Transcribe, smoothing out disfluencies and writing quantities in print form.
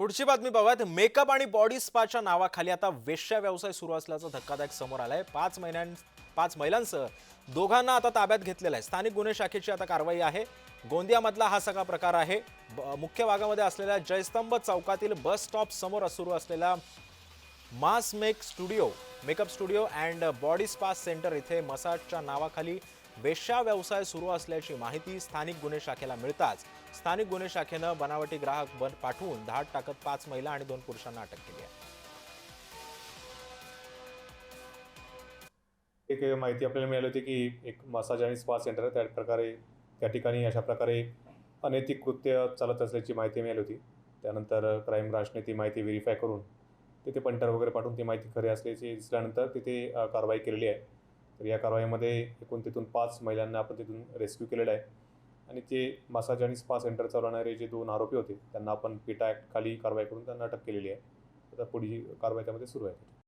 पुढची बातमी पाहूयात। मेकअप आणि बॉडी स्पाच्या नावाखाली आता वेश्या व्यवसाय सुरू असल्याचा धक्कादायक समोर आलाय। 5 महिलांसह दोघांना आता ताब्यात घेतलेलं आहे। स्थानिक गुन्हे शाखेची आता कारवाई आहे। गोंदियामधला हा सगळा प्रकार आहे। मुख्य भागामध्ये असलेल्या जयस्तंभ चौकातील बस स्टॉप समोर सुरू असलेल्या mass makeup studio and body spa centre इथे मसाजच्या नावाखाली वेश्या व्यवसाय सुरू असल्याची माहिती स्थानिक गुन्हे शाखेला मिळताच स्थानिक गुन्हे शाखेनं बनावटी ग्राहक पाठवून धाड टाकत 5 महिला आणि 2 पुरुषांना अटक केली आहे। एक माहिती आपल्याला मिळाली होती की एक मसाज आणि स्पा सेंटर आहे, त्या ठिकाणी अशा प्रकारे अनैतिक कृत्य चालत असल्याची माहिती मिळाली होती। त्यानंतर क्राईम ब्रांचने ती माहिती व्हेरीफाय करून तिथे पंटर वगैरे पाठवून ती माहिती खरी असल्याची दिसल्यानंतर तिथे कारवाई केलेली आहे। तर या कारवाईमध्ये एकूण तिथून 5 महिलांना आपण तिथून रेस्क्यू केलेलं आहे आणि ते मसाज आणि स्पा सेंटर चालवणारे जे 2 आरोपी होते त्यांना आपण पिटा ॲक्ट खाली कारवाई करून त्यांना अटक केलेली आहे। आता पुढील कारवाई त्यामध्ये सुरू आहे।